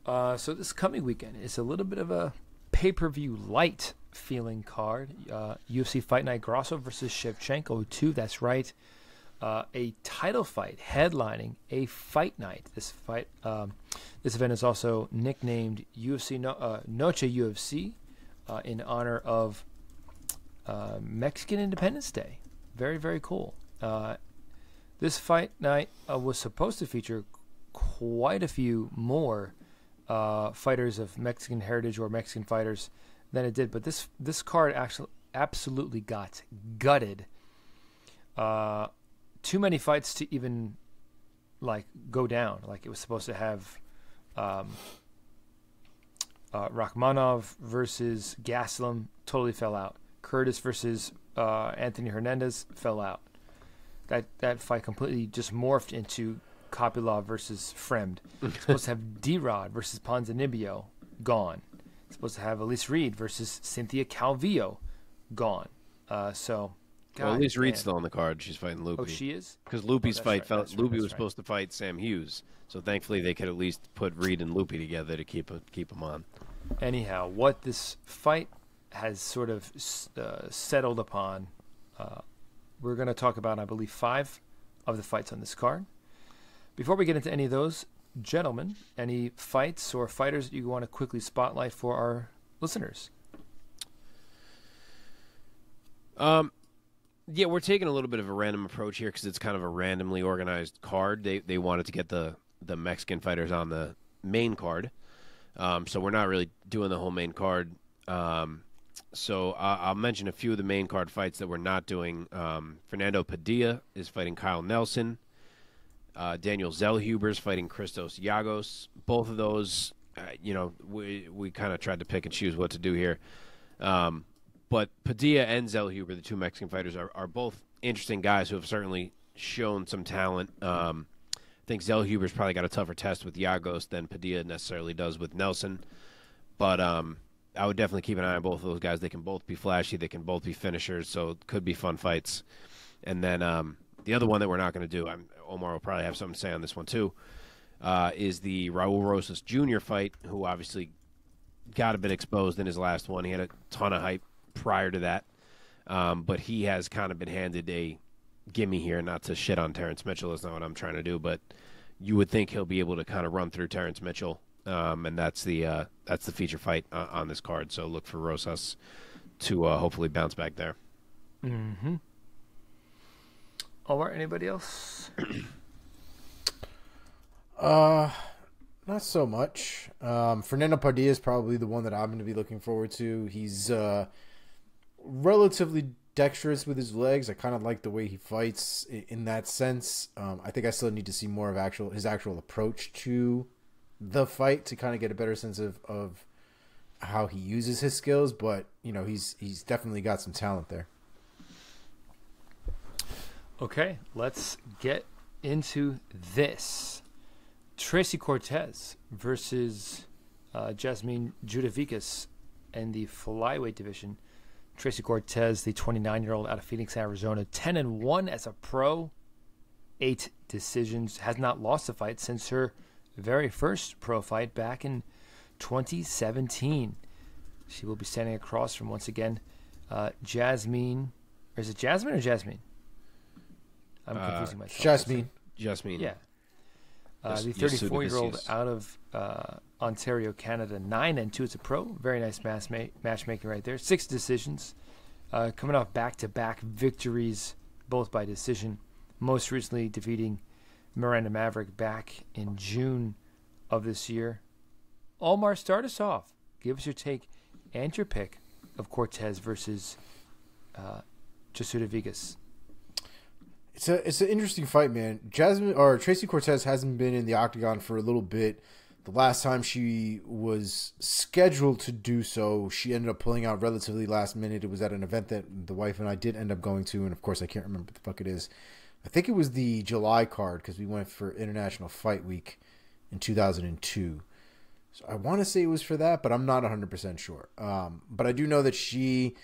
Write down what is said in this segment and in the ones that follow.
So this coming weekend is a little bit of a pay-per-view light feeling card. UFC Fight Night Grasso versus Shevchenko 2. That's right. A title fight headlining a fight night. This event is also nicknamed Noche UFC in honor of Mexican Independence Day. Very, very cool. This fight night was supposed to feature quite a few more fighters of Mexican heritage or Mexican fighters than it did, but this card actually absolutely got gutted. Too many fights to even go down. Like, it was supposed to have Rachmanov versus Gastelum, totally fell out. Curtis versus Anthony Hernandez fell out. That fight completely just morphed into Kopylov versus Fremd. It's supposed to have D-Rod versus Ponzinibbio, gone. It's supposed to have Elise Reed versus Cynthia Calvillo, gone. Well, at least Reed's still on the card. She's fighting Lupi. Oh, she is? Because Lupi's fight right, Lupi was supposed to fight Sam Hughes. So thankfully they could at least put Reed and Lupi together to keep them on. Anyhow, what this fight has sort of settled upon, we're going to talk about, I believe, 5 of the fights on this card. Before we get into any of those, gentlemen, any fights or fighters that you want to quickly spotlight for our listeners? Yeah, we're taking a little bit of a random approach here because it's kind of a randomly organized card. They wanted to get the Mexican fighters on the main card, so we're not really doing the whole main card. So I'll mention a few of the main card fights that we're not doing. Fernando Padilla is fighting Kyle Nelson. Daniel Zellhuber is fighting Christos Yagos. Both of those, we kind of tried to pick and choose what to do here. But Padilla and Zellhuber, the two Mexican fighters, are both interesting guys who have certainly shown some talent. I think Zellhuber's probably got a tougher test with Yagos than Padilla necessarily does with Nelson. But I would definitely keep an eye on both of those guys. They can both be flashy. They can both be finishers, so it could be fun fights. And then the other one that we're not going to do, Omar will probably have something to say on this one too, is the Raul Rosas Jr. fight, who obviously got a bit exposed in his last one. He had a ton of hype prior to that, but he has kind of been handed a gimme here. Not to shit on Terrence Mitchell, that's not what I'm trying to do, but you would think he'll be able to kind of run through Terrence Mitchell, and that's the feature fight on this card. So look for Rosas to hopefully bounce back there. Mm-hmm. All right, anybody else? Not so much. Fernando Padilla is probably the one that I'm going to be looking forward to. He's relatively dexterous with his legs. I kind of like the way he fights in that sense. I think I still need to see more of his actual approach to the fight to kind of get a better sense of how he uses his skills. But he's definitely got some talent there. Okay, let's get into this. Tracy Cortez versus Jasmine Jasudavicius in the flyweight division. Tracy Cortez, the 29-year-old out of Phoenix, Arizona, 10-1 as a pro, 8 decisions, has not lost a fight since her very first pro fight back in 2017. She will be standing across from, once again, Jasmine. Or is it Jasmine or Jasmine? I'm confusing myself. Jasmine. Yeah. The 34-year-old out of Ontario, Canada, 9-2 as a pro. Very nice matchmaking right there. 6 decisions. Coming off back-to-back victories, both by decision. Most recently defeating Miranda Maverick back in June of this year. Omar, start us off. Give us your take and your pick of Cortez versus Jasudavicius. It's an interesting fight, man. Tracy Cortez hasn't been in the octagon for a little bit. The last time she was scheduled to do so, she ended up pulling out relatively last minute. It was at an event that the wife and I did end up going to, and of course I can't remember what the fuck it is. I think it was the July card because we went for International Fight Week in 2002. So I want to say it was for that, but I'm not 100% sure. But I do know that she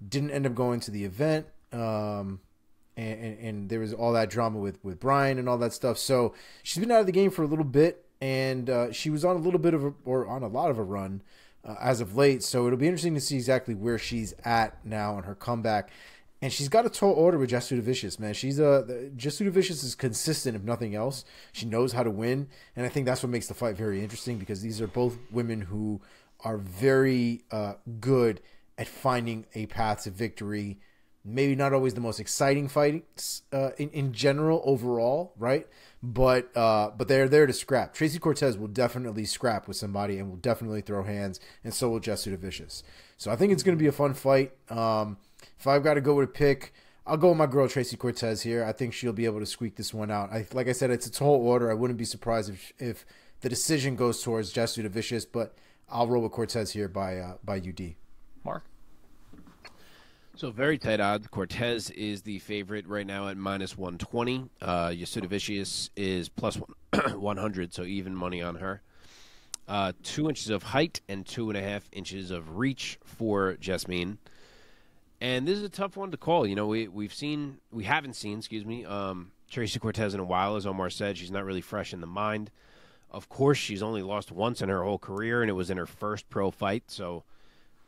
didn't end up going to the event. And there was all that drama with Brian and all that stuff. So she's been out of the game for a little bit, and she was on a little bit of on a lot of a run as of late. So it'll be interesting to see exactly where she's at now on her comeback. And she's got a tall order with Jasudavicius, man. Jasudavicius is consistent, if nothing else. She knows how to win, and I think that's what makes the fight very interesting, because these are both women who are very good at finding a path to victory. Maybe not always the most exciting fights in general overall, right? But they're there to scrap. Tracy Cortez will definitely scrap with somebody and will definitely throw hands, and so will Jasudavicius. So I think it's going to be a fun fight. If I've got to go with a pick, I'll go with my girl Tracy Cortez here. I think she'll be able to squeak this one out. Like I said, it's a tall order. I wouldn't be surprised if the decision goes towards Jasudavicius, but I'll roll with Cortez here by UD. Mark? So very tight odds. Cortez is the favorite right now at -120. Jasudavicius is plus 100, so even money on her. 2 inches of height and 2.5 inches of reach for Jasmine. And this is a tough one to call. You know, we haven't seen Tracy Cortez in a while. As Omar said, she's not really fresh in the mind. Of course, she's only lost once in her whole career, and it was in her first pro fight. So,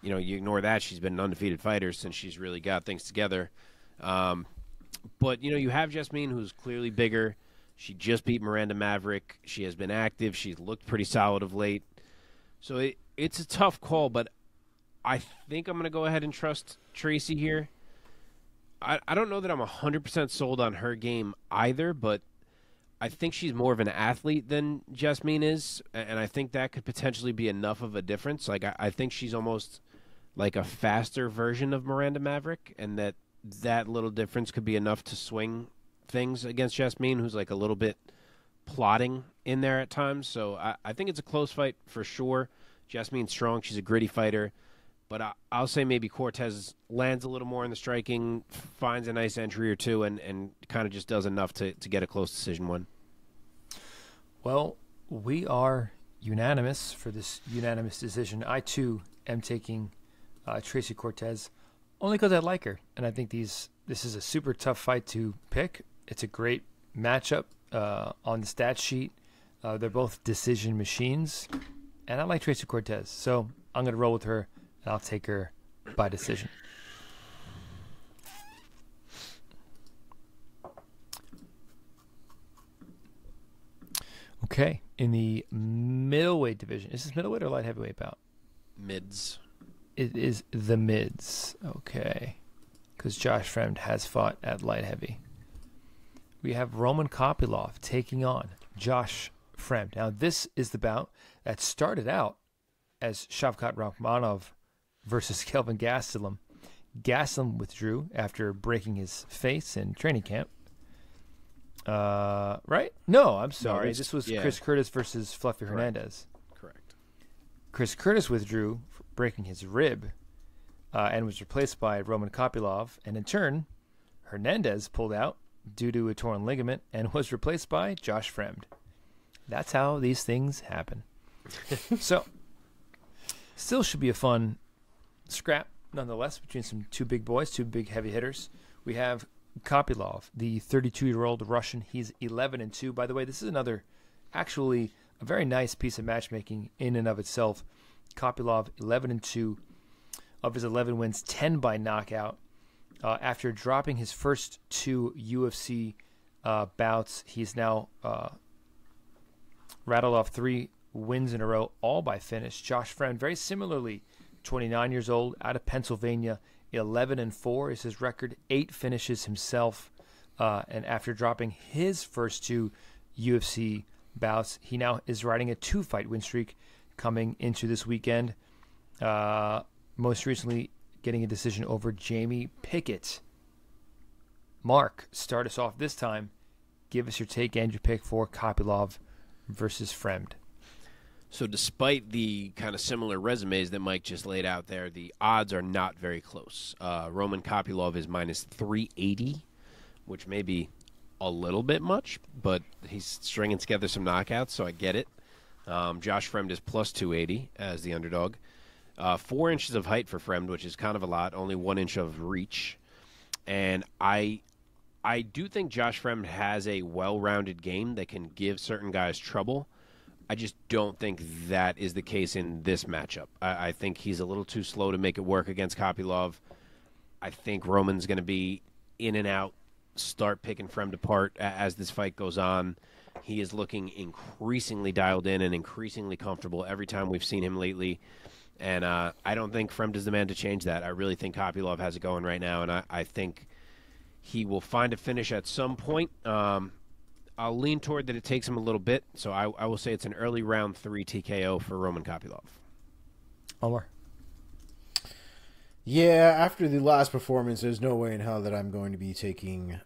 you know, you ignore that. She's been an undefeated fighter since she's really got things together. But, you know, you have Jasmine, who's clearly bigger. She just beat Miranda Maverick. She has been active. She's looked pretty solid of late. So it's a tough call, but I think I'm going to go ahead and trust Tracy here. I don't know that I'm 100% sold on her game either, but I think she's more of an athlete than Jasmine is, and I think that could potentially be enough of a difference. Like, I think she's almost like a faster version of Miranda Maverick, and that little difference could be enough to swing things against Jasmine, who's like a little bit plotting in there at times. So I think it's a close fight for sure. Jasmine's strong. She's a gritty fighter. But I'll say maybe Cortez lands a little more in the striking, finds a nice entry or two, and kind of just does enough to get a close decision win. Well, we are unanimous for this unanimous decision. I, too, am taking Tracy Cortez only because I like her. And I think this is a super tough fight to pick. It's a great matchup on the stat sheet. They're both decision machines. And I like Tracy Cortez. So I'm going to roll with her. I'll take her by decision. Okay, in the middleweight division. Is this middleweight or light heavyweight bout? Mids. It is the mids. Okay, because Josh Fremd has fought at light heavy. We have Roman Kopylov taking on Josh Fremd. Now, this is the bout that started out as Shavkat Rakhmonov versus Kelvin Gastelum. Gastelum withdrew after breaking his face in training camp. Right? No, I'm sorry. This was Chris Curtis versus Fluffy Hernandez. Correct. Chris Curtis withdrew for breaking his rib and was replaced by Roman Kopylov. And in turn, Hernandez pulled out due to a torn ligament and was replaced by Josh Fremd. That's how these things happen. So, still should be a fun scrap, nonetheless, between two big boys, two big heavy hitters. We have Kopylov, the 32-year-old Russian. He's 11-2. By the way, this is actually a very nice piece of matchmaking in and of itself. Kopylov, 11-2. Of his 11 wins, 10 by knockout. After dropping his first 2 UFC bouts, he's now rattled off 3 wins in a row, all by finish. Josh Fremd, very similarly, 29 years old, out of Pennsylvania, 11-4 is his record, 8 finishes himself. And after dropping his first 2 UFC bouts, he now is riding a 2-fight win streak coming into this weekend. Most recently, getting a decision over Jamie Pickett. Mark, start us off this time. Give us your take and your pick for Kopylov versus Fremd. So despite the kind of similar resumes that Mike just laid out there, the odds are not very close. Roman Kopylov is -380, which may be a little bit much, but he's stringing together some knockouts, so I get it. Josh Fremd is +280 as the underdog. 4 inches of height for Fremd, which is kind of a lot, only 1 inch of reach. And I do think Josh Fremd has a well-rounded game that can give certain guys trouble. I just don't think that is the case in this matchup. I think he's a little too slow to make it work against Kopylov. I think Roman's going to be in and out, start picking Fremd apart as this fight goes on. He is looking increasingly dialed in and increasingly comfortable every time we've seen him lately. And I don't think Fremd is the man to change that. I really think Kopylov has it going right now, and I think he will find a finish at some point. I'll lean toward that it takes him a little bit, so I will say it's an early round 3 TKO for Roman Kopylov. Omar? Yeah, after the last performance, there's no way in hell that I'm going to be taking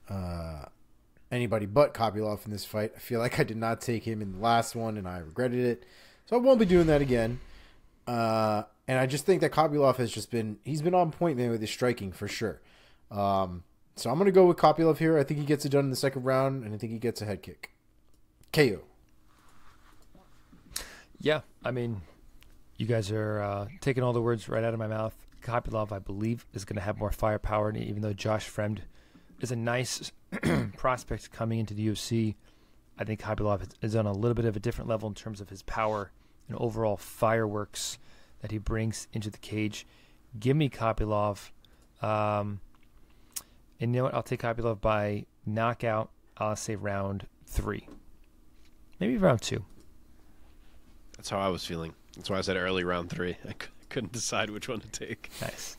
anybody but Kopylov in this fight. I feel like I did not take him in the last one, and I regretted it. So I won't be doing that again. And I just think that Kopylov has he's been on point, man, with his striking for sure. So I'm going to go with Kopylov here. I think he gets it done in the second round, and I think he gets a head kick. KO. Yeah, I mean, you guys are taking all the words right out of my mouth. Kopylov, I believe, is going to have more firepower, and even though Josh Fremd is a nice prospect coming into the UFC, I think Kopylov is on a little bit of a different level in terms of his power and overall fireworks that he brings into the cage. Give me Kopylov. And you know what? I'll take Kopylov by knockout. I'll say round 3. Maybe round 2. That's how I was feeling. That's why I said early round 3. I couldn't decide which one to take. Nice.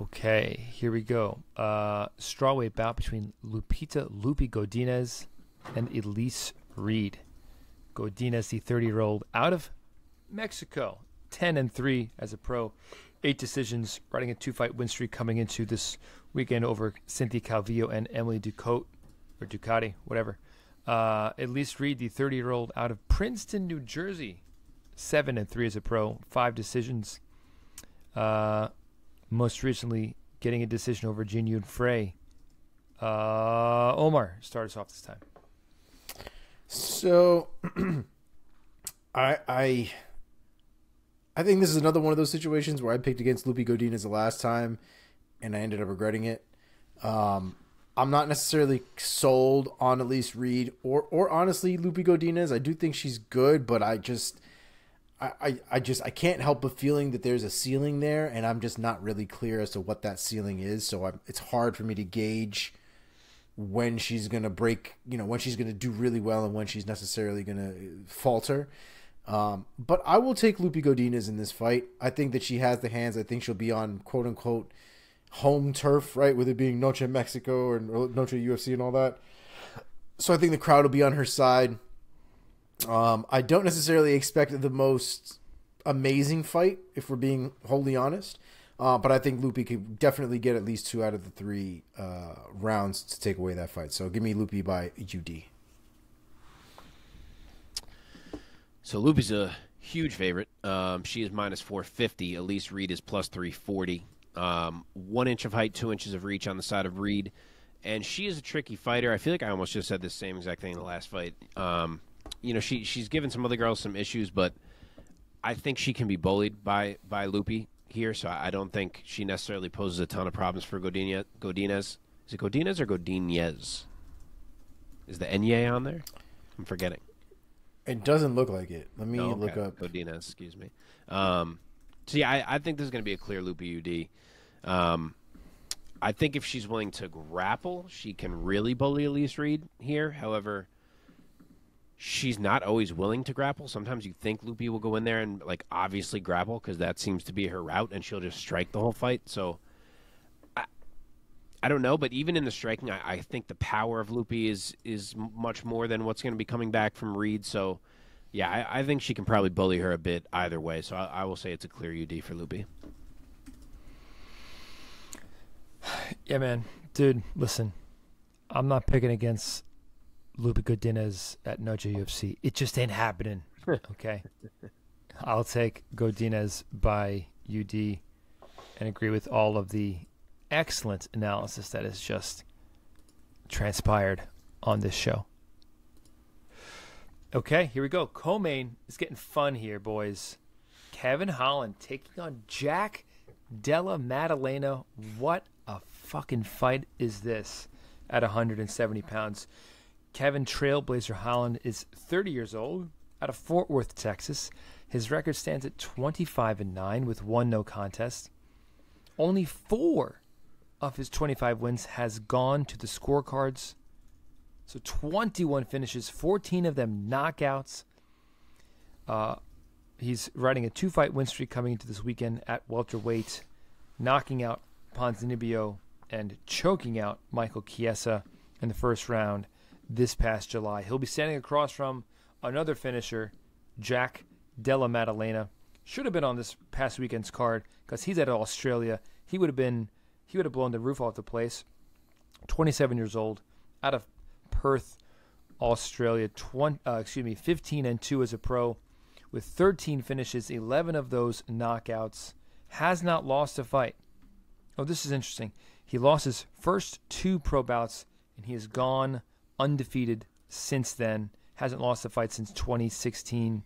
Okay, here we go. Strawweight bout between Lupita Godinez and Elise Reed. Godinez, the 30-year-old out of Mexico, 10-3 as a pro, 8 decisions, riding a 2-fight win streak coming into this weekend over Cynthia Calvillo and Emily Ducati, whatever. Elise Reed, the 30-year-old out of Princeton, New Jersey, 7-3 as a pro, 5 decisions. Most recently, getting a decision over Jin Yun Frey. Omar, start us off this time. So, I think this is another one of those situations where I picked against Lupita Godinez the last time, and I ended up regretting it. I'm not necessarily sold on Elise Reed or honestly Lupita Godinez. I do think she's good, but I can't help but feeling that there's a ceiling there, and I'm just not really clear as to what that ceiling is. So it's hard for me to gauge when she's going to break, when she's going to do really well and when she's necessarily going to falter. But I will take Lupita Godinez in this fight. I think that she has the hands. I think she'll be on quote unquote home turf, right? With it being Noche Mexico or Noche UFC and all that. So I think the crowd will be on her side. I don't necessarily expect the most amazing fight, if we're being wholly honest. But I think Lupi could definitely get at least 2 out of the 3 rounds to take away that fight. So give me Lupi by UD. So Lupi's a huge favorite. She is minus 450. Elise Reed is plus 340. 1 inch of height, 2 inches of reach on the side of Reed. And she is a tricky fighter. I feel like I almost just said the same exact thing in the last fight. She's given some other girls some issues, but I think she can be bullied by Lupi here, so I don't think she necessarily poses a ton of problems for Godinez. Is it Godinez or Godinez? Is the Nye on there? I'm forgetting. It doesn't look like it. Let me look up. Godinez, excuse me. So, yeah, I think this is going to be a clear Lupi UD. I think if she's willing to grapple, she can really bully Elise Reed here. However, she's not always willing to grapple. Sometimes you think Lupi will go in there and obviously grapple because that seems to be her route, and she'll just strike the whole fight. So I don't know, but even in the striking, I think the power of Lupi is much more than what's going to be coming back from Reed. So yeah, I think she can probably bully her a bit either way. So I will say it's a clear UD for Lupi. Yeah, man. Dude, listen. I'm not picking against Lupita Godinez at Noche UFC. It just ain't happening. Okay? I'll take Godinez by UD and agree with all of the excellent analysis that has just transpired on this show. Okay, here we go. Co-main is getting fun here, boys. Kevin Holland taking on Della Maddalena. What a fucking fight is this at 170 pounds? Kevin Trailblazer Holland is 30 years old, out of Fort Worth, Texas. His record stands at 25-9 with 1 no contest. Only 4 of his 25 wins has gone to the scorecards. So 21 finishes, 14 of them knockouts. He's riding a 2-fight win streak coming into this weekend at welterweight, knocking out Ponzinibbio and choking out Michael Chiesa in the first round this past July. He'll be standing across from another finisher, Jack Della Maddalena. Should have been on this past weekend's card because he's at Australia. He would have blown the roof off the place. 27 years old, out of Perth, Australia. 15-2 as a pro, with 13 finishes, 11 of those knockouts. Has not lost a fight. Oh, this is interesting. He lost his first 2 pro bouts, and he has gone undefeated since then. Hasn't lost a fight since 2016.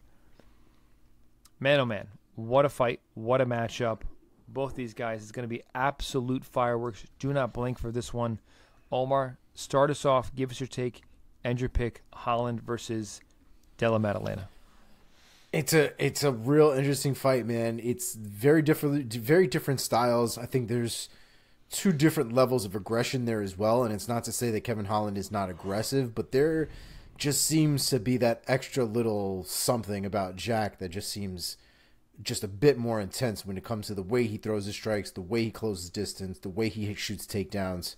Man, oh man, what a fight, what a matchup. Both these guys, it's going to be absolute fireworks. Do not blink for this one. Omar, start us off. Give us your take and your pick. Holland versus Della Maddalena. It's a real interesting fight, man. It's very different styles. I think there's 2 different levels of aggression there as well, and it's not to say that Kevin Holland is not aggressive, but there just seems to be that extra little something about Jack that just seems just a bit more intense when it comes to the way he throws his strikes, the way he closes distance, the way he shoots takedowns.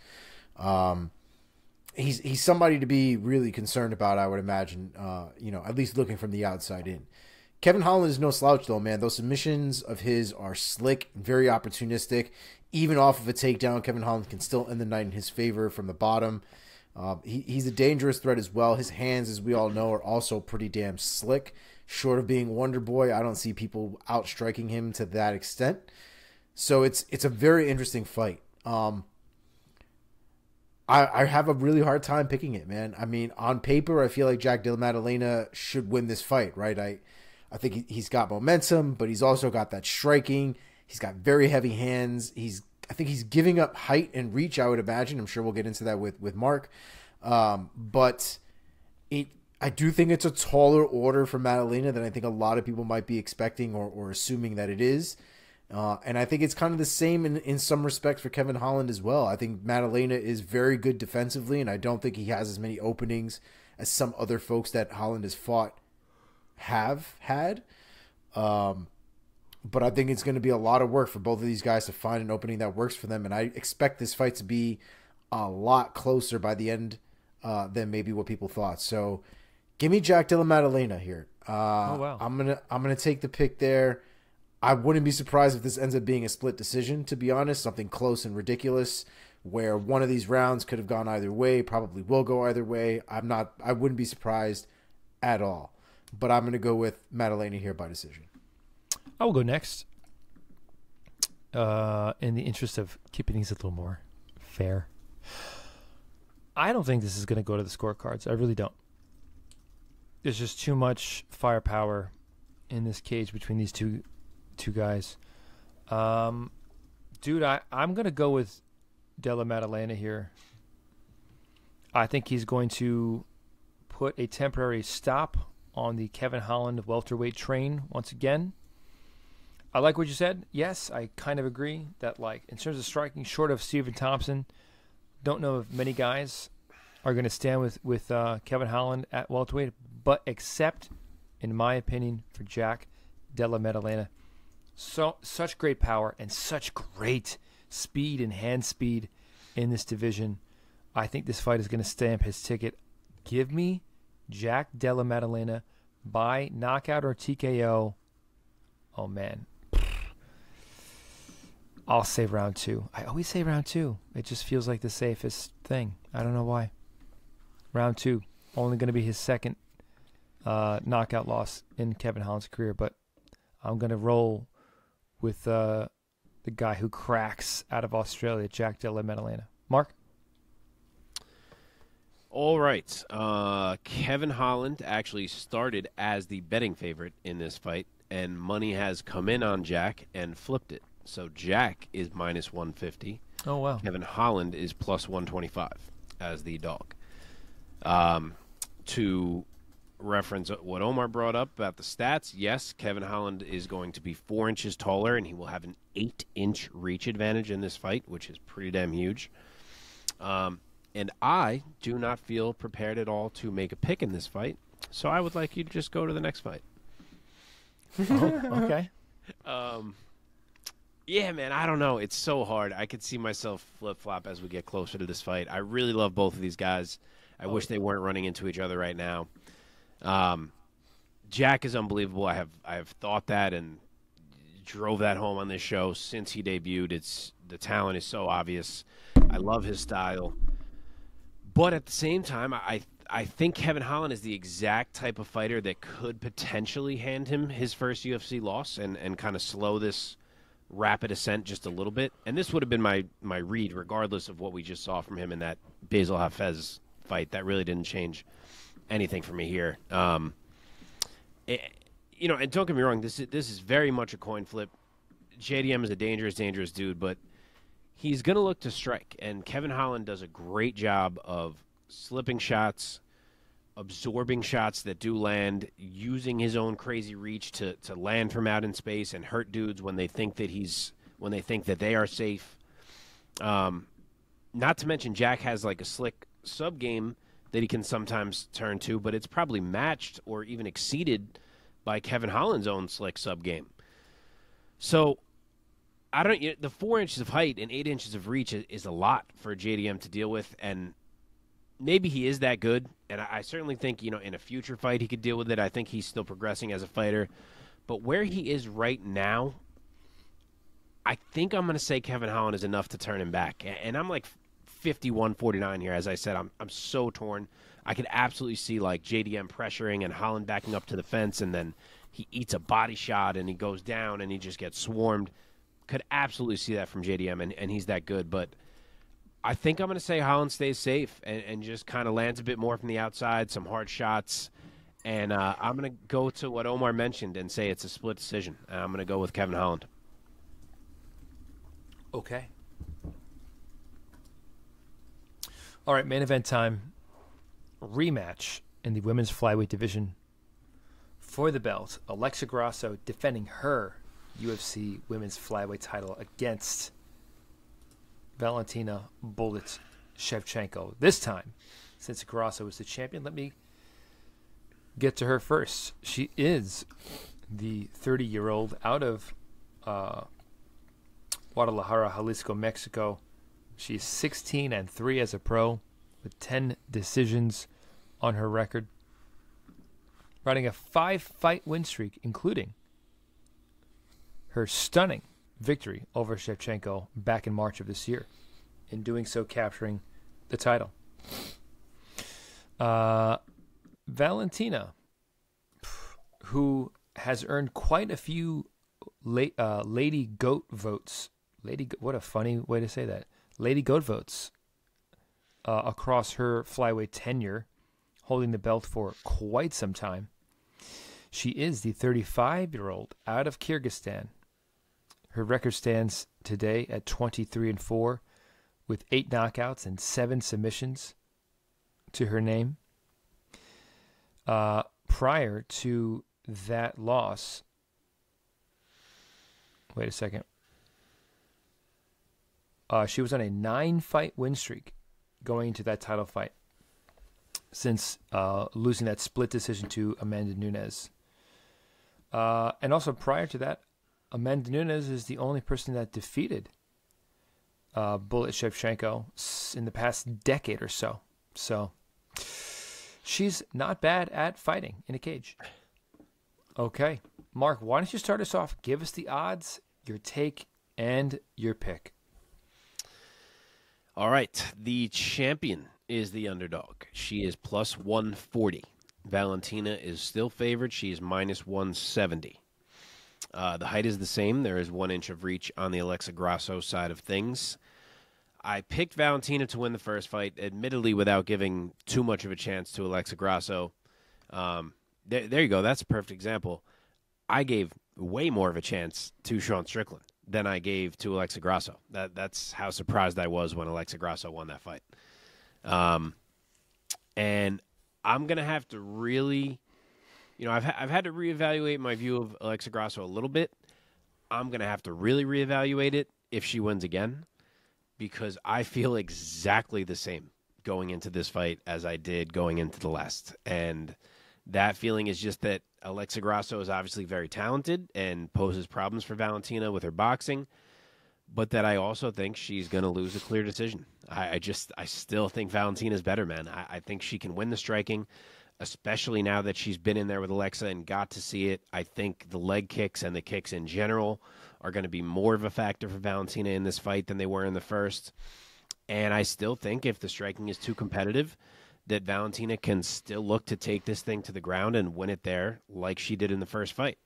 He's somebody to be really concerned about, I would imagine, at least looking from the outside in. Kevin Holland is no slouch, though, man. Those submissions of his are slick, very opportunistic. Even off of a takedown, Kevin Holland can still end the night in his favor from the bottom. He's a dangerous threat as well. His hands, as we all know, are also pretty damn slick. Short of being Wonder Boy, I don't see people outstriking him to that extent. So it's a very interesting fight. I have a really hard time picking it, man. I mean, on paper, I feel like Jack Della Maddalena should win this fight, right? I think he's got momentum, but he's also got that striking. He's got very heavy hands. I think he's giving up height and reach, I would imagine. I'm sure we'll get into that with Mark. But I do think it's a taller order for Maddalena than I think a lot of people might be expecting or assuming that it is. And I think it's kind of the same in some respects for Kevin Holland as well. I think Maddalena is very good defensively, and I don't think he has as many openings as some other folks that Holland has fought have had. But I think it's going to be a lot of work for both of these guys to find an opening that works for them. And I expect this fight to be a lot closer by the end than maybe what people thought. So give me Jack Della Maddalena here. Oh, wow. I'm gonna take the pick there. I wouldn't be surprised if this ends up being a split decision, to be honest, something close and ridiculous where one of these rounds could have gone either way, probably will go either way. I wouldn't be surprised at all. But I'm going to go with Maddalena here by decision. I will go next. In the interest of keeping things a little more fair. I don't think this is going to go to the scorecards. I really don't. There's just too much firepower in this cage between these two guys. Dude, I'm going to go with Della Maddalena here. I think he's going to put a temporary stop on the Kevin Holland welterweight train once again. I like what you said. Yes, I kind of agree that, like, in terms of striking, short of Stephen Thompson, don't know if many guys are going to stand with Kevin Holland at welterweight, but except, in my opinion, for Jack Della Maddalena. So such great power and such great speed and hand speed in this division. I think this fight is going to stamp his ticket. Give me Jack Della Maddalena by knockout or TKO. Oh, man. I'll say round 2. I always say round 2. It just feels like the safest thing. I don't know why. Round 2. Only going to be his second knockout loss in Kevin Holland's career, but I'm going to roll with the guy who cracks out of Australia, Jack Della Maddalena. Mark? All right. Kevin Holland actually started as the betting favorite in this fight, and money has come in on Jack and flipped it. So Jack is minus 150. Oh, wow. Kevin Holland is plus 125 as the dog. To reference what Omar brought up about the stats, yes, Kevin Holland is going to be 4 inches taller, and he will have an 8-inch reach advantage in this fight, which is pretty damn huge. And I do not feel prepared at all to make a pick in this fight, so I would like you to just go to the next fight. Oh, okay. Yeah, man, I don't know. It's so hard. I could see myself flip-flop as we get closer to this fight. I really love both of these guys. I wish they weren't running into each other right now. Jack is unbelievable. I have thought that and drove that home on this show since he debuted. The talent is so obvious. I love his style. But at the same time, I think Kevin Holland is the exact type of fighter that could potentially hand him his first UFC loss and kind of slow this rapid ascent just a little bit. And this would have been my read, regardless of what we just saw from him in that Basil Hafez fight. That really didn't change anything for me here. And don't get me wrong, this is very much a coin flip. JDM is a dangerous dude, but he's going to look to strike. And Kevin Holland does a great job of slipping shots, absorbing shots that do land, using his own crazy reach to land from out in space and hurt dudes when they think that they are safe. Not to mention Jack has like a slick sub game that he can sometimes turn to, but it's probably matched or even exceeded by Kevin Holland's own slick sub game. So the 4 inches of height and 8 inches of reach is a lot for JDM to deal with, and maybe he is that good, and I certainly think, in a future fight he could deal with it. I think he's still progressing as a fighter. But where he is right now, I think I'm going to say Kevin Holland is enough to turn him back. And I'm like 51-49 here. As I said, I'm so torn. I could absolutely see like JDM pressuring and Holland backing up to the fence, and then he eats a body shot and he goes down and he just gets swarmed. Could absolutely see that from JDM, and he's that good. But I think I'm going to say Holland stays safe and just kind of lands a bit more from the outside, some hard shots. And I'm going to go to what Omar mentioned and say it's a split decision. I'm going to go with Kevin Holland. Okay. All right, main event time. Rematch in the women's flyweight division for the belt. Alexa Grasso defending her UFC women's flyweight title against Valentina Bullet Shevchenko. This time, since Grasso is the champion, let me get to her first. She is the 30-year-old out of Guadalajara, Jalisco, Mexico. She's 16-3 as a pro with 10 decisions on her record, riding a 5-fight win streak, including her stunning victory over Shevchenko back in March of this year, in doing so capturing the title. Valentina, who has earned quite a few Lady Goat votes. What a funny way to say that. Lady Goat votes across her flyweight tenure, holding the belt for quite some time. She is the 35-year-old out of Kyrgyzstan. Her record stands today at 23-4 with 8 knockouts and 7 submissions to her name. Prior to that loss, wait a second. She was on a 9-fight win streak going into that title fight since losing that split decision to Amanda Nunes. And also prior to that, Amanda Nunes is the only person that defeated Bullet Shevchenko in the past decade or so. So she's not bad at fighting in a cage. Okay. Mark, why don't you start us off? Give us the odds, your take, and your pick. All right. The champion is the underdog. She is plus 140. Valentina is still favored. She is minus 170. The height is the same. There is 1 inch of reach on the Alexa Grasso side of things. I picked Valentina to win the first fight, admittedly without giving too much of a chance to Alexa Grasso. There you go. That's a perfect example. I gave way more of a chance to Sean Strickland than I gave to Alexa Grasso. That's how surprised I was when Alexa Grasso won that fight. And I'm going to have to really, I've had to reevaluate my view of Alexa Grasso a little bit. I'm going to have to really reevaluate it if she wins again, because I feel exactly the same going into this fight as I did going into the last. And that feeling is just that Alexa Grasso is obviously very talented and poses problems for Valentina with her boxing, but that I also think she's going to lose a clear decision. I still think Valentina's better, man. I think she can win the striking, especially now that she's been in there with Alexa and got to see it. I think the leg kicks and the kicks in general are going to be more of a factor for Valentina in this fight than they were in the first. And I still think if the striking is too competitive, that Valentina can still look to take this thing to the ground and win it there like she did in the first fight.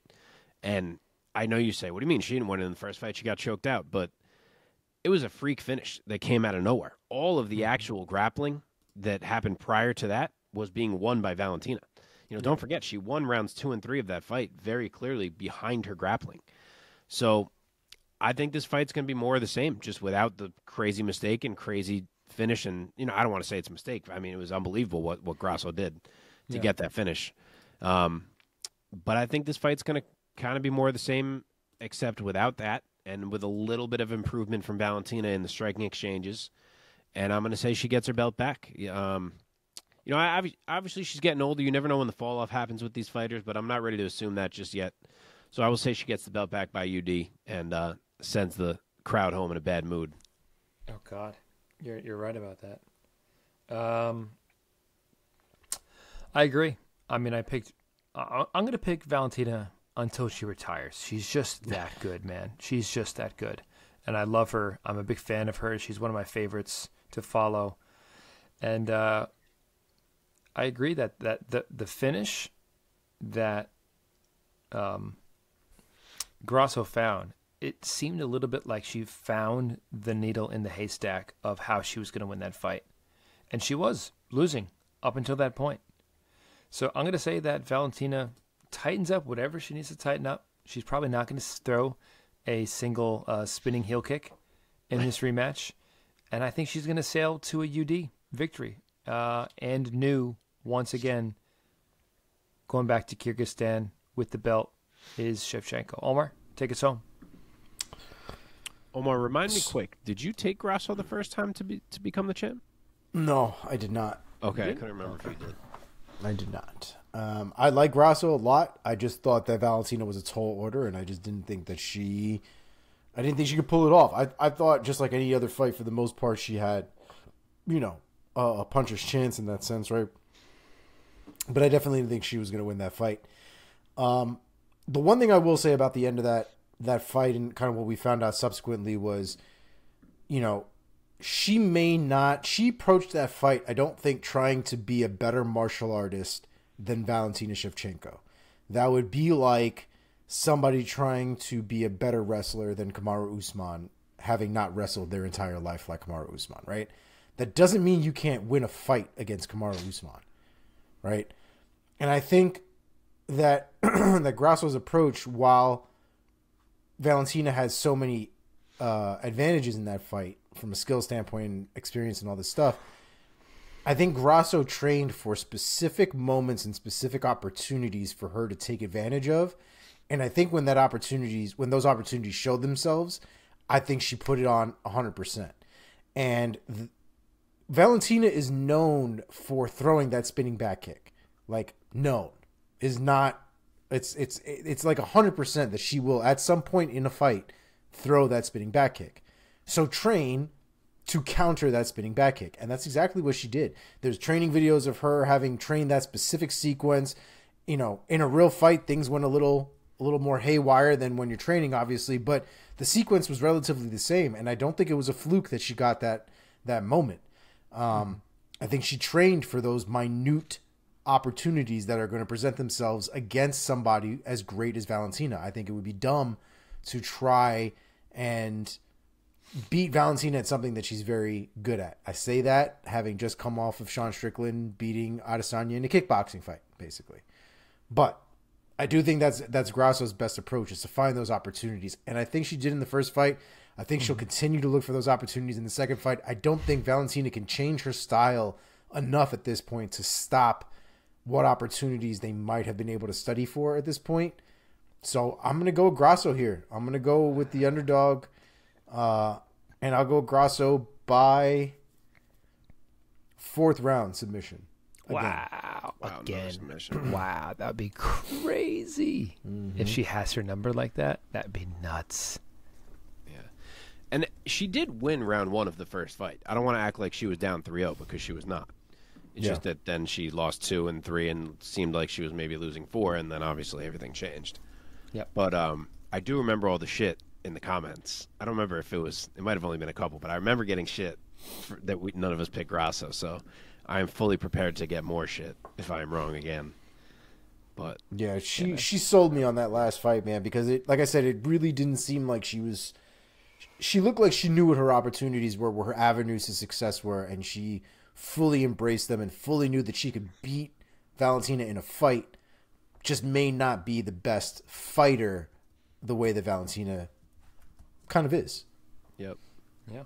And I know you say, what do you mean? She didn't win it in the first fight. She got choked out. But it was a freak finish that came out of nowhere. All of the actual grappling that happened prior to that was being won by Valentina. Don't forget, she won rounds 2 and 3 of that fight very clearly behind her grappling. So I think this fight's going to be more of the same, just without the crazy mistake and crazy finish. And, I don't want to say it's a mistake. I mean, it was unbelievable what Grasso did to get that finish. But I think this fight's going to kind of be more of the same, except without that, and with a little bit of improvement from Valentina in the striking exchanges. And I'm going to say she gets her belt back. Obviously she's getting older. You never know when the fall off happens with these fighters, but I'm not ready to assume that just yet. So I will say she gets the belt back by UD and sends the crowd home in a bad mood. Oh God, you're right about that. I agree. I mean, I'm going to pick Valentina until she retires. She's just that good, man. She's just that good. And I love her. I'm a big fan of her. She's one of my favorites to follow. And I agree that the finish that Grasso found, it seemed a little bit like she found the needle in the haystack of how she was going to win that fight. And she was losing up until that point. So I'm going to say that Valentina tightens up whatever she needs to tighten up. She's probably not going to throw a single spinning heel kick in this rematch. And I think she's going to sail to a UD victory. And new, once again, going back to Kyrgyzstan with the belt is Shevchenko. Omar, take us home. Omar, remind me quick, did you take Grasso the first time to become the champ? No, I did not. Okay, I couldn't remember if you did. I did not. I like Grasso a lot. I just thought that Valentina was a tall order, and I just didn't think that she could pull it off. I thought, just like any other fight, for the most part, she had, a puncher's chance in that sense, right? But I definitely didn't think she was going to win that fight. The one thing I will say about the end of that fight and kind of what we found out subsequently was, she approached that fight, I don't think, trying to be a better martial artist than Valentina Shevchenko. That would be like somebody trying to be a better wrestler than Kamaru Usman, having not wrestled their entire life like Kamaru Usman, right? That doesn't mean you can't win a fight against Kamaru Usman, right? And I think that that Grasso's approach, while Valentina has so many advantages in that fight from a skill standpoint and experience and all this stuff, I think Grasso trained for specific moments and specific opportunities for her to take advantage of. And I think when those opportunities showed themselves, I think she put it on 100%. And Valentina is known for throwing that spinning back kick. Like, known. Is not, it's like 100% that she will, at some point in a fight, throw that spinning back kick. So train to counter that spinning back kick. And that's exactly what she did. There's training videos of her having trained that specific sequence. In a real fight, things went a little more haywire than when you're training, obviously, but the sequence was relatively the same. And I don't think it was a fluke that she got that moment. I think she trained for those minute opportunities that are going to present themselves against somebody as great as Valentina. I think it would be dumb to try and beat Valentina at something that she's very good at. I say that having just come off of Sean Strickland beating Adesanya in a kickboxing fight, basically. But I do think that's Grasso's best approach, is to find those opportunities. And I think she did in the first fight. I think she'll continue to look for those opportunities in the second fight. I don't think Valentina can change her style enough at this point to stop what opportunities they might have been able to study for at this point. So I'm going to go Grasso here. I'm going to go with the underdog, and I'll go Grasso by 4th round submission. Again. Wow. Again. Submission. Wow. That would be crazy. If she has her number like that, that'd be nuts. Yeah. And she did win round 1 of the first fight. I don't want to act like she was down 3-0 because she was not. It's just that then she lost 2 and 3 and seemed like she was maybe losing 4, and then obviously everything changed. Yep. But I do remember all the shit in the comments. I don't remember if it might have only been a couple, but I remember getting shit that none of us picked Grasso, so I am fully prepared to get more shit if I am wrong again. But yeah, she sold me on that last fight, man, because like I said, it really didn't seem like she looked like she knew what her opportunities were, what her avenues to success were, and she fully embraced them and fully knew that she could beat Valentina in a fight. Just may not be the best fighter the way that Valentina kind of is. Yep. Yeah.